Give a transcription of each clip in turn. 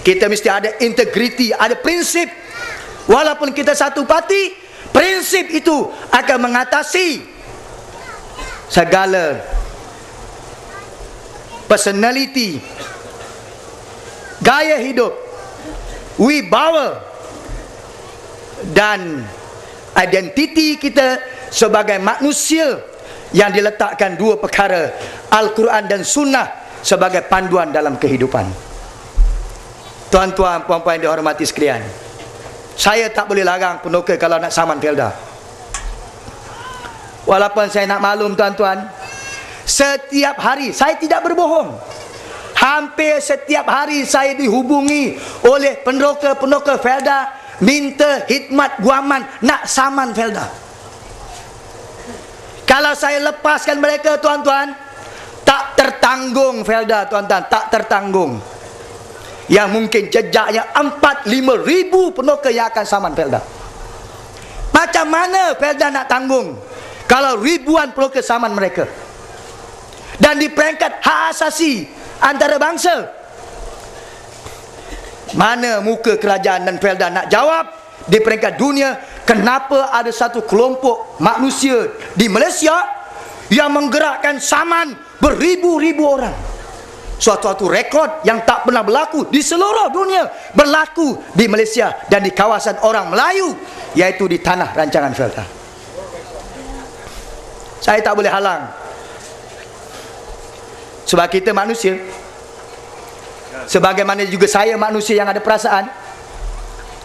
Kita mesti ada integriti, ada prinsip. Walaupun kita satu parti, prinsip itu akan mengatasi segala personality, gaya hidup, wibawa dan identiti kita sebagai manusia yang diletakkan dua perkara, Al-Quran dan Sunnah, sebagai panduan dalam kehidupan. Tuan-tuan, puan-puan yang dihormati sekalian, saya tak boleh larang penokal kalau nak saman Felda. Walaupun saya nak maklum tuan-tuan, setiap hari, saya tidak berbohong, hampir setiap hari saya dihubungi oleh penokal Felda minta khidmat guaman nak saman Felda. Kalau saya lepaskan mereka tuan-tuan, tak tertanggung Felda tuan-tuan, tak tertanggung. Yang mungkin jejaknya 4-5 ribu penokal yang akan saman Felda. Macam mana Felda nak tanggung kalau ribuan penokal saman mereka? Dan di peringkat hak asasi antarabangsa, mana muka kerajaan dan Felda nak jawab di peringkat dunia, kenapa ada satu kelompok manusia di Malaysia yang menggerakkan saman beribu-ribu orang? Suatu rekod yang tak pernah berlaku di seluruh dunia berlaku di Malaysia dan di kawasan orang Melayu, iaitu di tanah rancangan Felda. Saya tak boleh halang, sebab kita manusia. Sebagaimana juga saya manusia yang ada perasaan.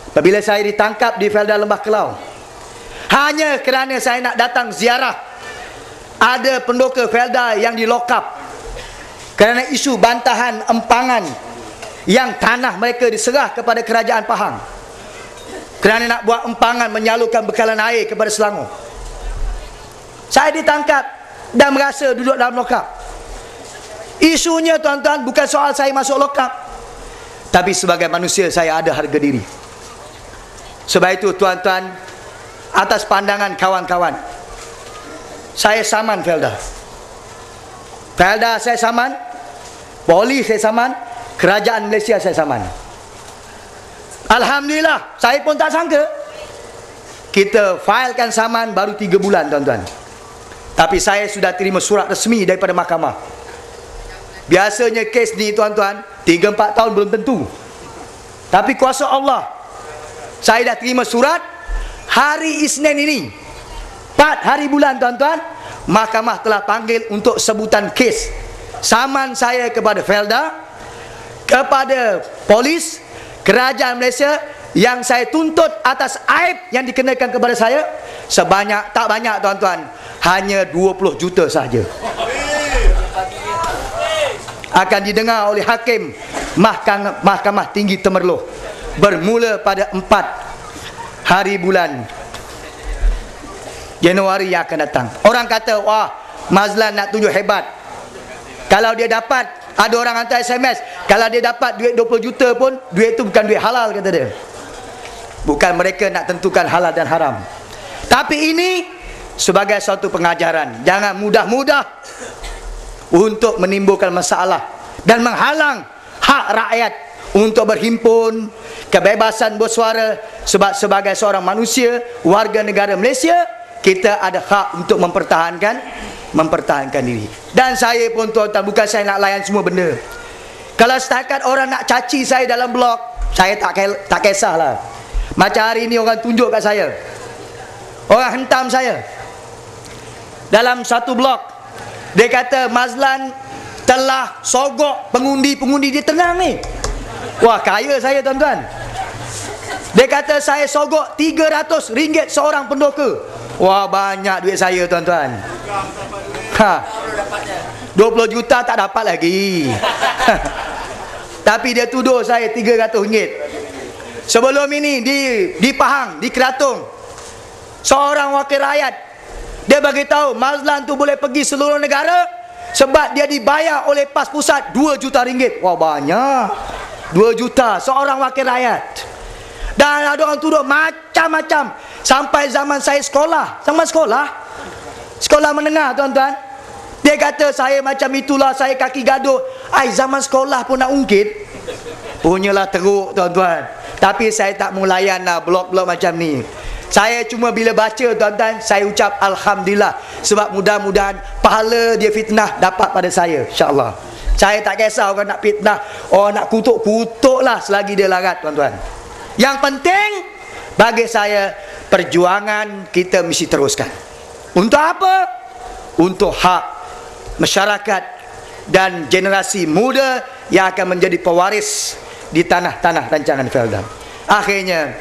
Apabila saya ditangkap di Felda Lembah Kelau, hanya kerana saya nak datang ziarah, ada pendokar Felda yang dilokap kerana isu bantahan empangan yang tanah mereka diserah kepada kerajaan Pahang, kerana nak buat empangan menyalurkan bekalan air kepada Selangor. Saya ditangkap dan merasa duduk dalam lokap. Isunya tuan-tuan bukan soal saya masuk lokap, tapi sebagai manusia saya ada harga diri. Sebab itu tuan-tuan, atas pandangan kawan-kawan, saya saman Felda. Felda saya saman, polis saya saman, kerajaan Malaysia saya saman. Alhamdulillah, saya pun tak sangka kita filekan saman baru 3 bulan tuan-tuan, tapi saya sudah terima surat resmi daripada mahkamah. Biasanya kes ni tuan-tuan 3-4 tahun belum tentu, tapi kuasa Allah, saya dah terima surat hari Isnin ini, 4 hari bulan tuan-tuan. Mahkamah telah panggil untuk sebutan kes saman saya kepada Felda, kepada polis, kerajaan Malaysia yang saya tuntut atas aib yang dikenakan kepada saya sebanyak, tak banyak tuan-tuan, hanya 20 juta saja. Akan didengar oleh hakim Mahkamah Tinggi Temerloh bermula pada 4 hari bulan Januari yang akan datang. Orang kata, wah, Mazlan nak tunjuk hebat. Kalau dia dapat, ada orang hantar SMS, kalau dia dapat duit 20 juta pun, duit itu bukan duit halal, kata dia. Bukan mereka nak tentukan halal dan haram, tapi ini sebagai suatu pengajaran. Jangan mudah-mudah untuk menimbulkan masalah dan menghalang hak rakyat untuk berhimpun, kebebasan bersuara. Sebab sebagai seorang manusia, warga negara Malaysia, kita ada hak untuk mempertahankan diri. Dan saya pun tuan-tuan, bukan saya nak layan semua benda. Kalau setakat orang nak caci saya dalam blog, saya tak kisahlah. Macam hari ini orang tunjuk kat saya, orang hentam saya dalam satu blog. Dia kata Mazlan telah sogok pengundi-pengundi. Dia tenang ni. Wah, kaya saya tuan-tuan. Dia kata saya sogok RM300 seorang pendokar. Wah, banyak duit saya tuan-tuan. 20 juta tak dapat lagi. Tapi dia tuduh saya RM300. Sebelum ini di Pahang, di Keratung, seorang wakil rakyat, dia bagi tahu Mazlan tu boleh pergi seluruh negara sebab dia dibayar oleh PAS Pusat RM2 juta. Wah, banyak. 2 juta seorang wakil rakyat. Dan ada orang tuduh macam-macam. Sampai zaman saya sekolah, sekolah menengah tuan-tuan, dia kata saya macam itulah, saya kaki gaduh. Zaman sekolah pun nak ungkit. Punyalah teruk tuan-tuan. Tapi saya tak mau layan lah blog-blog macam ni. Saya cuma bila baca tuan-tuan, saya ucap Alhamdulillah. Sebab mudah-mudahan pahala dia fitnah dapat pada saya, insyaAllah. Saya tak kisah orang nak fitnah, orang nak kutuk lah selagi dia larat tuan-tuan. Yang penting bagi saya, perjuangan kita mesti teruskan. Untuk apa? Untuk hak masyarakat dan generasi muda yang akan menjadi pewaris di tanah-tanah rancangan Felda. Akhirnya,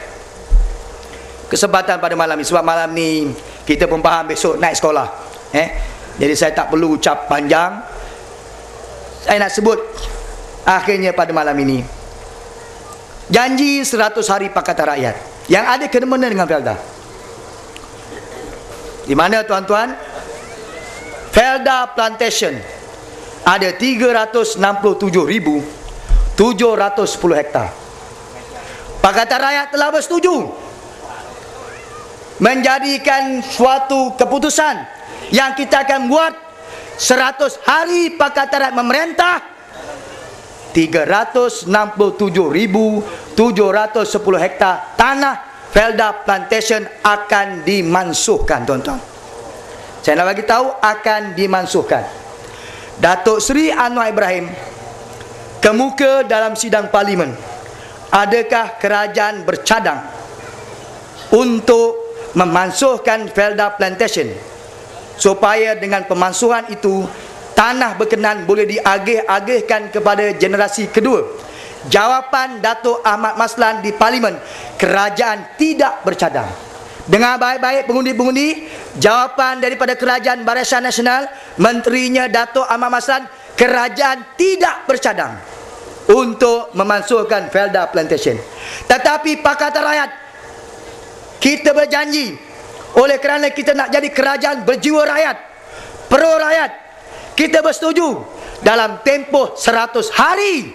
kesempatan pada malam ni, sebab malam ni kita pun faham besok naik sekolah, jadi saya tak perlu ucap panjang. Saya nak sebut akhirnya pada malam ini, janji 100 hari Pakatan Rakyat yang ada kena-mena dengan Felda. Di mana tuan-tuan? Felda Plantation ada 367,710 hektar. Pakatan Rakyat telah bersetuju menjadikan suatu keputusan yang kita akan buat 100 hari Pakatan Rakyat memerintah. 367,710 hektar tanah Felda Plantation akan dimansuhkan tuan-tuan. Saya nak bagi tahu akan dimansuhkan. Datuk Seri Anwar Ibrahim kemuka dalam sidang parlimen. Adakah kerajaan bercadang untuk memansuhkan Felda Plantation supaya dengan pemansuhan itu tanah berkenan boleh diagih-agihkan kepada generasi kedua? Jawapan Datuk Ahmad Maslan di parlimen, kerajaan tidak bercadang. Dengar baik-baik pengundi-pengundi, jawapan daripada Kerajaan Barisan Nasional, menterinya Datuk Ahmad Maslan, kerajaan tidak bercadang untuk memansuhkan Felda Plantation. Tetapi Pakatan Rakyat, kita berjanji, oleh kerana kita nak jadi kerajaan berjiwa rakyat, pro rakyat, kita bersetuju dalam tempoh 100 hari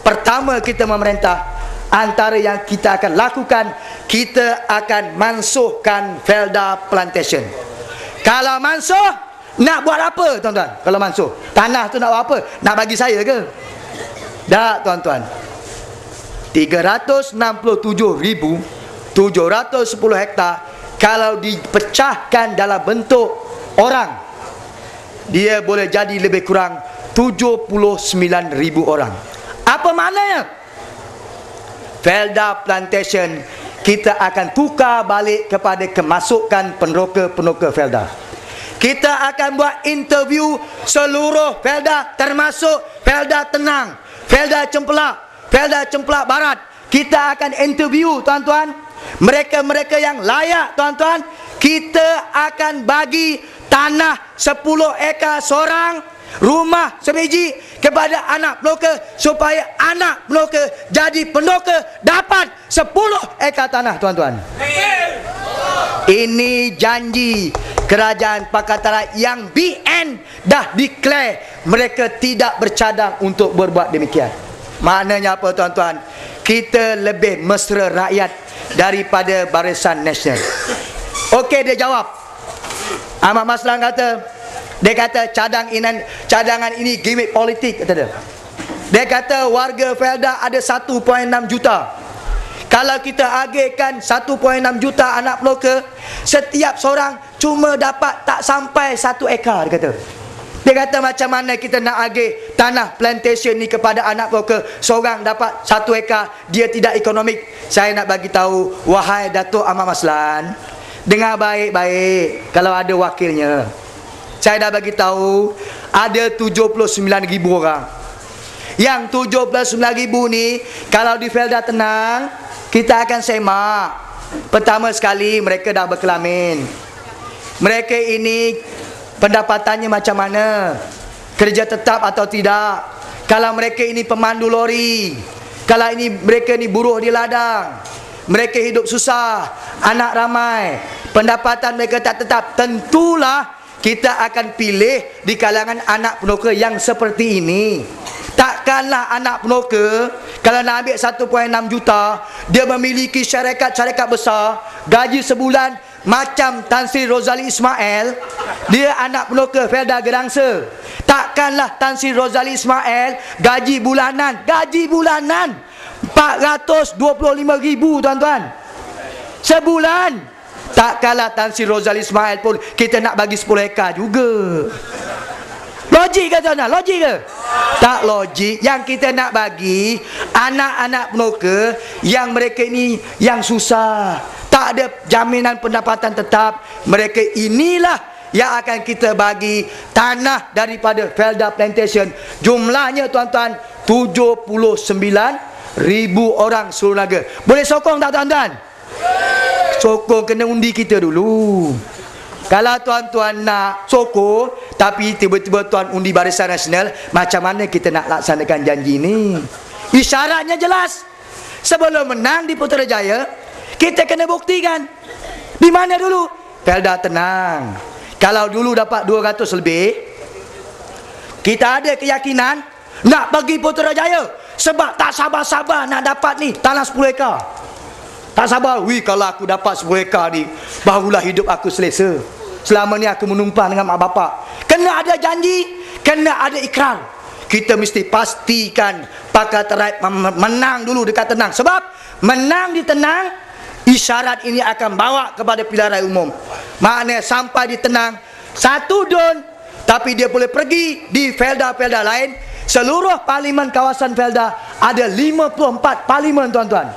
pertama kita memerintah. Antara yang kita akan lakukan, kita akan mansuhkan Felda Plantation. Kalau mansuh, nak buat apa tuan-tuan? Kalau mansuh, tanah tu nak buat apa? Nak bagi saya ke? Tak tuan-tuan. 367,710 hektar kalau dipecahkan dalam bentuk orang, dia boleh jadi lebih kurang 79,000 orang. Apa maknanya? Felda Plantation kita akan tukar balik kepada kemasukan peneroka-peneroka Felda. Kita akan buat interview seluruh Felda, termasuk Felda Tenang, Felda Cempelak, Felda Cempelak Barat. Kita akan interview tuan-tuan, mereka-mereka yang layak tuan-tuan. Kita akan bagi tanah 10 ekar seorang, rumah sebiji kepada anak peneroka, supaya anak peneroka jadi peneroka dapat 10 ekar tanah tuan-tuan. Ini janji kerajaan Pakatan Rakyat yang BN dah declare mereka tidak bercadang untuk berbuat demikian. Maknanya apa tuan-tuan? Kita lebih mesra rakyat daripada Barisan Nasional. Okey, dia jawab. Ahmad Maslan kata, dia kata cadangan ini gimmick politik, kata dia. Dia kata warga Felda ada 1.6 juta. Kalau kita agihkan 1.6 juta anak peneroka, setiap seorang cuma dapat tak sampai 1 ekar, dia kata. Dia kata macam mana kita nak agih tanah plantation ni kepada anak peneroka, seorang dapat 1 ekar, dia tidak ekonomik. Saya nak bagi tahu, wahai Datuk Ahmad Maslan, dengar baik-baik kalau ada wakilnya. Saya dah bagi tahu ada 79,000 orang. Yang 79,000 ni kalau di Felda Tenang, kita akan semak. Pertama sekali mereka dah berkelamin. Mereka ini pendapatannya macam mana? Kerja tetap atau tidak? Kalau mereka ini pemandu lori, kalau ini mereka ni buruh di ladang, mereka hidup susah, anak ramai, pendapatan mereka tak tetap, tentulah kita akan pilih di kalangan anak peneroka yang seperti ini. Takkanlah anak peneroka kalau nak ambil 1.6 juta, dia memiliki syarikat-syarikat besar, gaji sebulan macam Tan Sri Rozali Ismail, dia anak peneroka Felda Gerangsa. Takkanlah Tan Sri Rozali Ismail gaji bulanan 425,000 tuan-tuan. Sebulan. Tak kalah Tan Sri Rozali Ismail pun kita nak bagi 10 ekar juga. Logik ke tuan-tuan? Logik ke? Tak logik. Yang kita nak bagi anak-anak penuka yang mereka ini yang susah, tak ada jaminan pendapatan tetap. Mereka inilah yang akan kita bagi tanah daripada Felda Plantation. Jumlahnya tuan-tuan 79,000 orang seluruh negara. Boleh sokong tak tuan-tuan? Sokong, kena undi kita dulu. Kalau tuan-tuan nak sokong tapi tiba-tiba tuan undi Barisan Nasional, macam mana kita nak laksanakan janji ni? Isyaratnya jelas. Sebelum menang di Putrajaya, kita kena buktikan. Di mana dulu? Felda tenang. Kalau dulu dapat 200 lebih, kita ada keyakinan nak pergi Putrajaya. Sebab tak sabar-sabar nak dapat ni tanah 10 ekar. Tak sabar, kalau aku dapat 10 ekar ni, barulah hidup aku selesa. Selama ni aku menumpang dengan mak bapak. Kena ada janji, kena ada ikrar. Kita mesti pastikan Pakatan Rakyat menang dulu dekat Tenang. Sebab menang di Tenang, isyarat ini akan bawa kepada pilihan raya umum. Maknanya sampai di Tenang, satu don, tapi dia boleh pergi di Felda-Felda lain. Seluruh parlimen kawasan Felda ada 54 parlimen tuan-tuan.